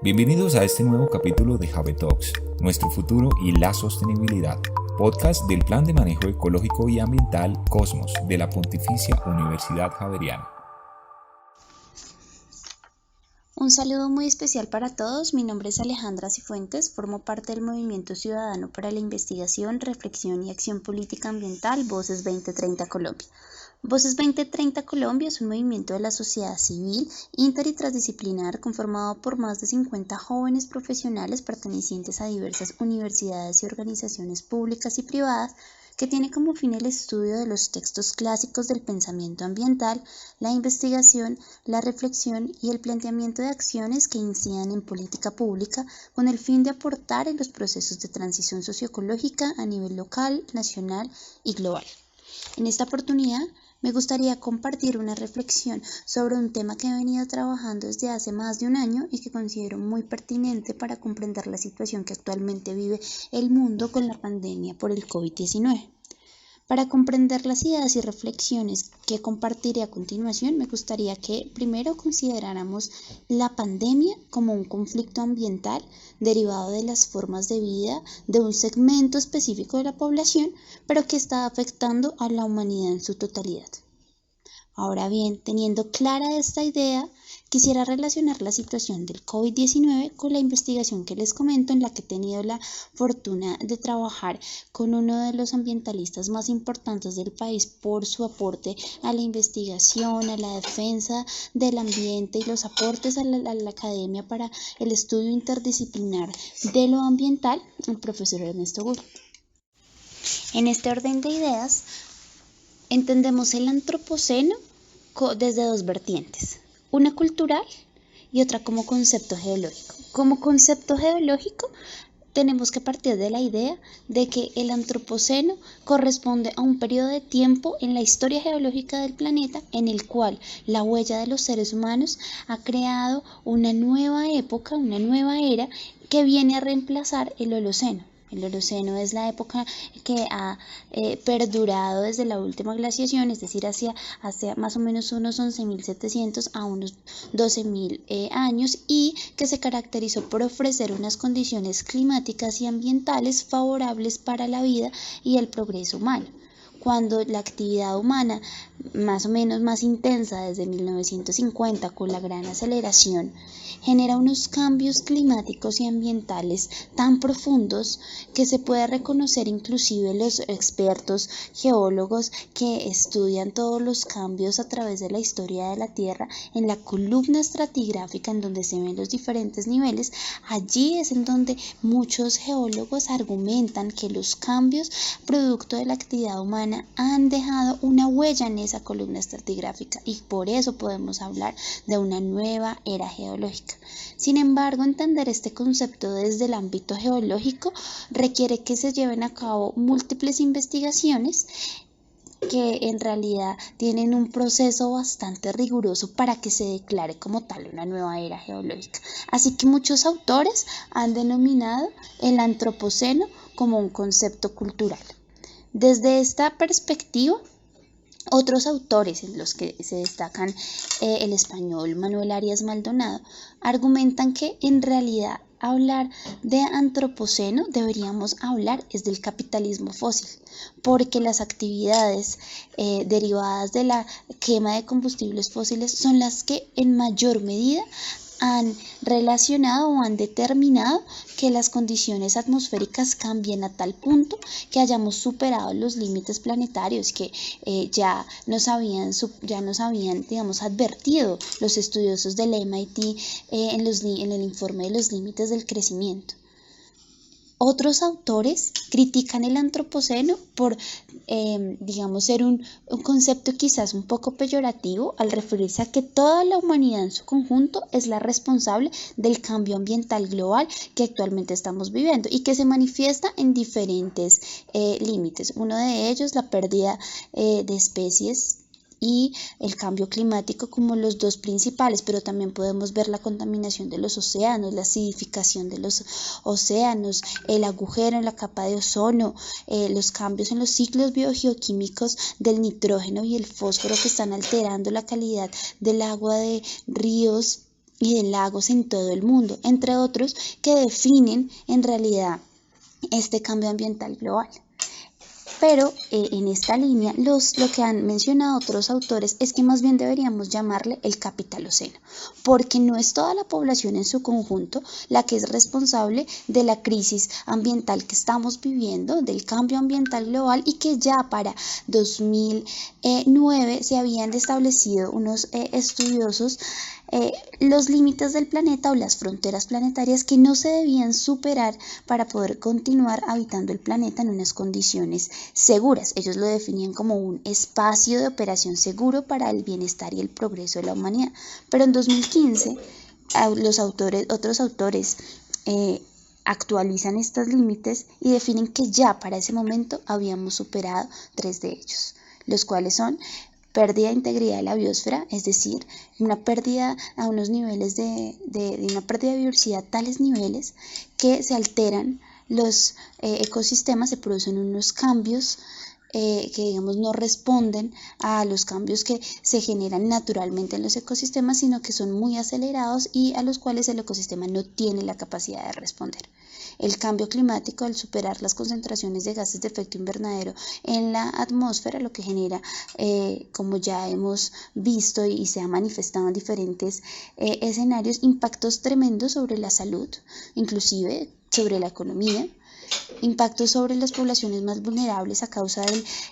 Bienvenidos a este nuevo capítulo de Have Talks, Nuestro futuro y la sostenibilidad, podcast del Plan de Manejo Ecológico y Ambiental Cosmos de la Pontificia Universidad Javeriana. Un saludo muy especial para todos. Mi nombre es Alejandra Cifuentes, formo parte del Movimiento Ciudadano para la Investigación, Reflexión y Acción Política Ambiental Voces 2030 Colombia. Voces 2030 Colombia es un movimiento de la sociedad civil inter y transdisciplinar conformado por más de 50 jóvenes profesionales pertenecientes a diversas universidades y organizaciones públicas y privadas que tiene como fin el estudio de los textos clásicos del pensamiento ambiental, la investigación, la reflexión y el planteamiento de acciones que incidan en política pública con el fin de aportar en los procesos de transición socioecológica a nivel local, nacional y global. En esta oportunidad, me gustaría compartir una reflexión sobre un tema que he venido trabajando desde hace más de un año y que considero muy pertinente para comprender la situación que actualmente vive el mundo con la pandemia por el COVID-19. Para comprender las ideas y reflexiones que compartiré a continuación, me gustaría que primero consideráramos la pandemia como un conflicto ambiental derivado de las formas de vida de un segmento específico de la población, pero que está afectando a la humanidad en su totalidad. Ahora bien, teniendo clara esta idea, quisiera relacionar la situación del COVID-19 con la investigación que les comento, en la que he tenido la fortuna de trabajar con uno de los ambientalistas más importantes del país por su aporte a la investigación, a la defensa del ambiente y los aportes a la academia para el estudio interdisciplinar de lo ambiental, el profesor Ernesto Gul. En este orden de ideas, entendemos el antropoceno desde dos vertientes, una cultural y otra como concepto geológico. Como concepto geológico, tenemos que partir de la idea de que el antropoceno corresponde a un periodo de tiempo en la historia geológica del planeta en el cual la huella de los seres humanos ha creado una nueva época, una nueva era que viene a reemplazar el Holoceno. El Holoceno es la época que ha perdurado desde la última glaciación, es decir, hacia más o menos unos 11.700 a unos 12.000 años, y que se caracterizó por ofrecer unas condiciones climáticas y ambientales favorables para la vida y el progreso humano. Cuando la actividad humana, más o menos más intensa desde 1950, con la gran aceleración, genera unos cambios climáticos y ambientales tan profundos que se puede reconocer inclusive los expertos geólogos que estudian todos los cambios a través de la historia de la Tierra en la columna estratigráfica en donde se ven los diferentes niveles. Allí es en donde muchos geólogos argumentan que los cambios producto de la actividad humana han dejado una huella en esa columna estratigráfica y por eso podemos hablar de una nueva era geológica. Sin embargo, entender este concepto desde el ámbito geológico requiere que se lleven a cabo múltiples investigaciones que en realidad tienen un proceso bastante riguroso para que se declare como tal una nueva era geológica. Así que muchos autores han denominado el antropoceno como un concepto cultural. Desde esta perspectiva, otros autores, en los que se destacan el español Manuel Arias Maldonado, argumentan que en realidad hablar de antropoceno deberíamos hablar es del capitalismo fósil, porque las actividades derivadas de la quema de combustibles fósiles son las que en mayor medida han relacionado o han determinado que las condiciones atmosféricas cambien a tal punto que hayamos superado los límites planetarios que ya nos habían digamos, advertido los estudiosos del MIT en el informe de los límites del crecimiento. Otros autores critican el antropoceno por, ser un concepto quizás un poco peyorativo al referirse a que toda la humanidad en su conjunto es la responsable del cambio ambiental global que actualmente estamos viviendo y que se manifiesta en diferentes límites. Uno de ellos, la pérdida de especies y el cambio climático como los dos principales, pero también podemos ver la contaminación de los océanos, la acidificación de los océanos, el agujero en la capa de ozono, los cambios en los ciclos biogeoquímicos del nitrógeno y el fósforo que están alterando la calidad del agua de ríos y de lagos en todo el mundo, entre otros que definen en realidad este cambio ambiental global. Pero en esta línea, lo que han mencionado otros autores es que más bien deberíamos llamarle el capitaloceno, porque no es toda la población en su conjunto la que es responsable de la crisis ambiental que estamos viviendo, del cambio ambiental global, y que ya para 2009 se habían establecido unos estudiosos los límites del planeta o las fronteras planetarias que no se debían superar para poder continuar habitando el planeta en unas condiciones seguras. Ellos lo definían como un espacio de operación seguro para el bienestar y el progreso de la humanidad. Pero en 2015, otros autores actualizan estos límites y definen que ya para ese momento habíamos superado 3 de ellos, los cuales son pérdida de integridad de la biosfera, es decir, una pérdida a unos niveles de una pérdida de biodiversidad a tales niveles que se alteran los ecosistemas, se producen unos cambios que digamos no responden a los cambios que se generan naturalmente en los ecosistemas, sino que son muy acelerados y a los cuales el ecosistema no tiene la capacidad de responder. El cambio climático, al superar las concentraciones de gases de efecto invernadero en la atmósfera, lo que genera, como ya hemos visto y se ha manifestado en diferentes escenarios, impactos tremendos sobre la salud, inclusive sobre la economía, impactos sobre las poblaciones más vulnerables a causa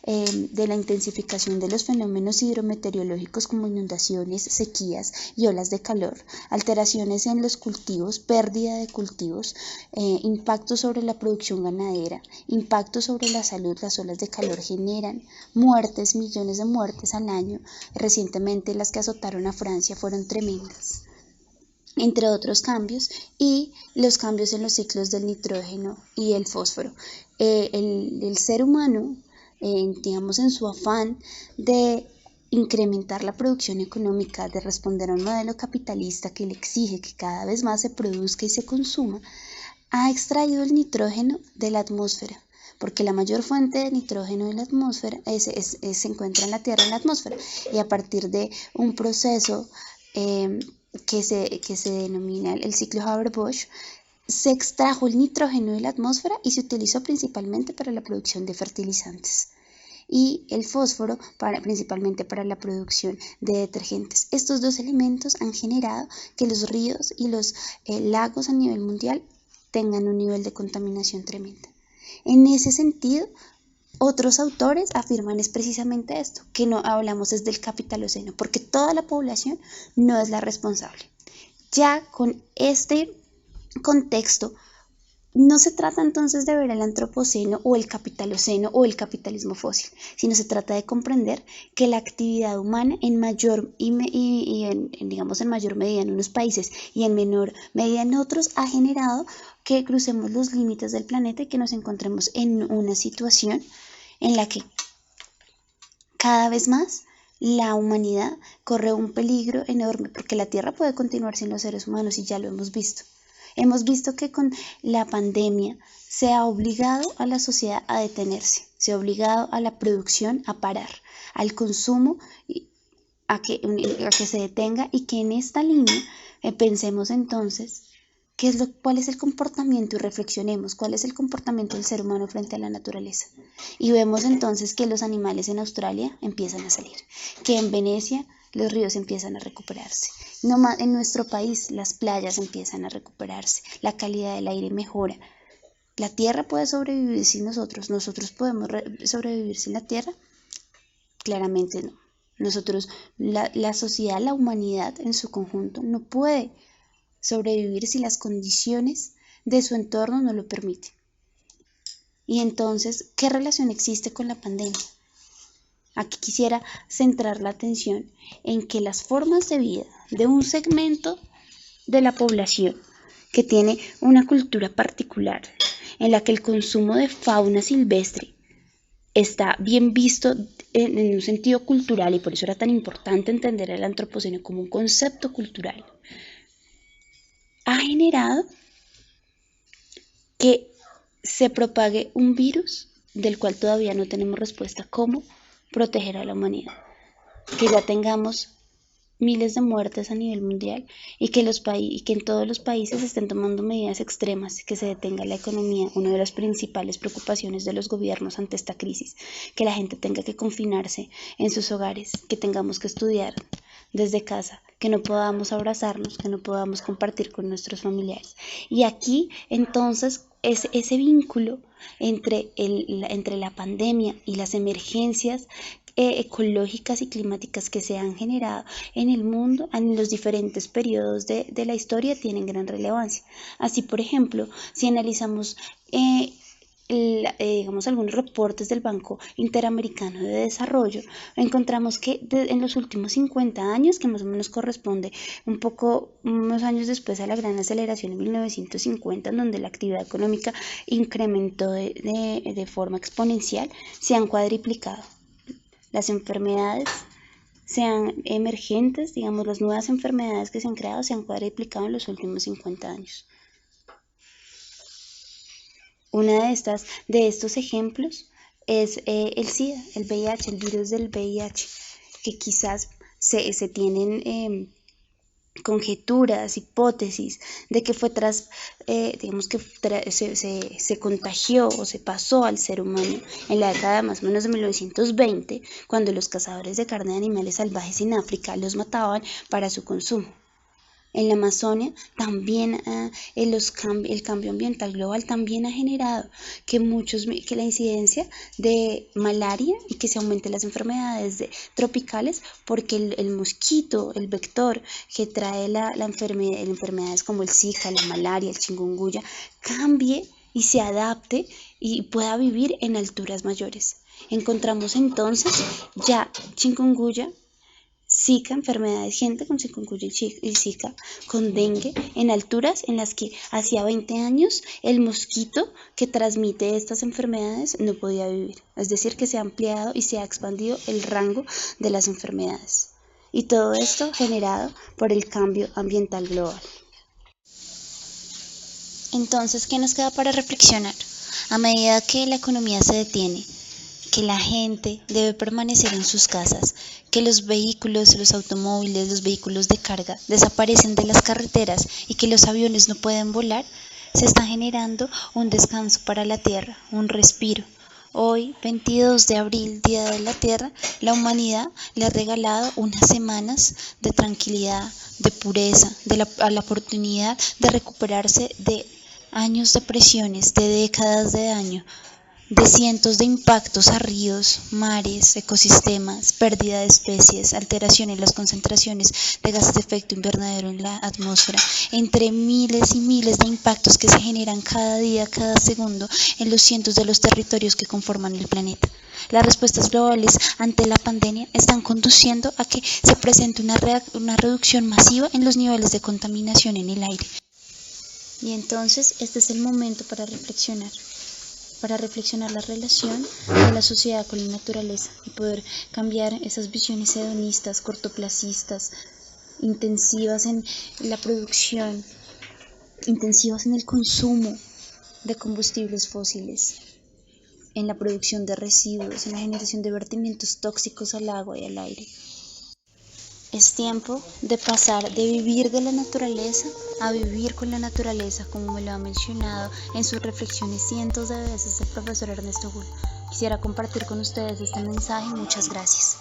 de la intensificación de los fenómenos hidrometeorológicos como inundaciones, sequías y olas de calor, alteraciones en los cultivos, pérdida de cultivos, impactos sobre la producción ganadera, impactos sobre la salud. Las olas de calor generan muertes, millones de muertes al año. Recientemente las que azotaron a Francia fueron tremendas, entre otros cambios, y los cambios en los ciclos del nitrógeno y el fósforo. El ser humano, digamos, en su afán de incrementar la producción económica, de responder a un modelo capitalista que le exige que cada vez más se produzca y se consuma, ha extraído el nitrógeno de la atmósfera, porque la mayor fuente de nitrógeno de la atmósfera se encuentra en la Tierra, en la atmósfera, y a partir de un proceso que se denomina el ciclo Haber-Bosch, se extrajo el nitrógeno de la atmósfera y se utilizó principalmente para la producción de fertilizantes, y el fósforo principalmente para la producción de detergentes. Estos dos elementos han generado que los ríos y los lagos a nivel mundial tengan un nivel de contaminación tremenda. En ese sentido, otros autores afirman es precisamente esto, que no hablamos es del capitaloceno, porque toda la población no es la responsable. Ya con este contexto, no se trata entonces de ver el antropoceno o el capitaloceno o el capitalismo fósil, sino se trata de comprender que la actividad humana en mayor en mayor medida en unos países y en menor medida en otros ha generado que crucemos los límites del planeta y que nos encontremos en una situación en la que cada vez más la humanidad corre un peligro enorme, porque la Tierra puede continuar sin los seres humanos y ya lo hemos visto. Hemos visto que con la pandemia se ha obligado a la sociedad a detenerse, se ha obligado a la producción a parar, al consumo a que se detenga, y que en esta línea pensemos entonces cuál es el comportamiento y reflexionemos cuál es el comportamiento del ser humano frente a la naturaleza. Y vemos entonces que los animales en Australia empiezan a salir, que en Venecia los ríos empiezan a recuperarse. En nuestro país las playas empiezan a recuperarse, la calidad del aire mejora. ¿La Tierra puede sobrevivir sin nosotros? ¿Nosotros podemos sobrevivir sin la Tierra? Claramente no. La sociedad, la humanidad en su conjunto no puede sobrevivir si las condiciones de su entorno no lo permiten. Y entonces, ¿qué relación existe con la pandemia? Aquí quisiera centrar la atención en que las formas de vida de un segmento de la población que tiene una cultura particular, en la que el consumo de fauna silvestre está bien visto en un sentido cultural, y por eso era tan importante entender el antropoceno como un concepto cultural, ha generado que se propague un virus del cual todavía no tenemos respuesta. ¿Cómo proteger a la humanidad? Que ya tengamos miles de muertes a nivel mundial y que en todos los países estén tomando medidas extremas, que se detenga la economía, una de las principales preocupaciones de los gobiernos ante esta crisis, que la gente tenga que confinarse en sus hogares, que tengamos que estudiar desde casa, que no podamos abrazarnos, que no podamos compartir con nuestros familiares. Y aquí entonces es ese vínculo entre la pandemia y las emergencias ecológicas y climáticas que se han generado en el mundo en los diferentes periodos de la historia tienen gran relevancia. Así, por ejemplo, si analizamos digamos algunos reportes del Banco Interamericano de Desarrollo, encontramos que en los últimos 50 años, que más o menos corresponde unos años después a la gran aceleración en 1950, en donde la actividad económica incrementó de forma exponencial, se han cuadriplicado. Las enfermedades, sean emergentes, digamos, las nuevas enfermedades que se han creado se han cuadriplicado en los últimos 50 años. Una de estos ejemplos es el SIDA, el VIH, el virus del VIH, que quizás se tienen conjeturas, hipótesis de que fue se contagió o se pasó al ser humano en la década más o menos de 1920, cuando los cazadores de carne de animales salvajes en África los mataban para su consumo. En la Amazonia también el cambio ambiental global también ha generado que la incidencia de malaria y que se aumenten las enfermedades tropicales, porque el mosquito, el vector que trae enfermedades como el Zika, la malaria, el chikungunya, cambie y se adapte y pueda vivir en alturas mayores. Encontramos entonces ya chikungunya, Zika, enfermedades, gente con chikungunya y Zika, con dengue, en alturas en las que hacía 20 años el mosquito que transmite estas enfermedades no podía vivir. Es decir, que se ha ampliado y se ha expandido el rango de las enfermedades. Y todo esto generado por el cambio ambiental global. Entonces, ¿qué nos queda para reflexionar? A medida que la economía se detiene, que la gente debe permanecer en sus casas, que los vehículos, los automóviles, los vehículos de carga desaparecen de las carreteras y que los aviones no pueden volar, se está generando un descanso para la Tierra, un respiro. Hoy, 22 de abril, Día de la Tierra, la humanidad le ha regalado unas semanas de tranquilidad, de pureza, a la oportunidad de recuperarse de años de presiones, de décadas de daño, de cientos de impactos a ríos, mares, ecosistemas, pérdida de especies, alteración en las concentraciones de gases de efecto invernadero en la atmósfera, entre miles y miles de impactos que se generan cada día, cada segundo en los cientos de los territorios que conforman el planeta. Las respuestas globales ante la pandemia están conduciendo a que se presente una reducción masiva en los niveles de contaminación en el aire. Y entonces este es el momento para reflexionar la relación de la sociedad con la naturaleza y poder cambiar esas visiones hedonistas, cortoplacistas, intensivas en la producción, intensivas en el consumo de combustibles fósiles, en la producción de residuos, en la generación de vertimientos tóxicos al agua y al aire. Es tiempo de pasar de vivir de la naturaleza a vivir con la naturaleza, como me lo ha mencionado en sus reflexiones cientos de veces el profesor Ernesto Gull. Quisiera compartir con ustedes este mensaje. Muchas gracias.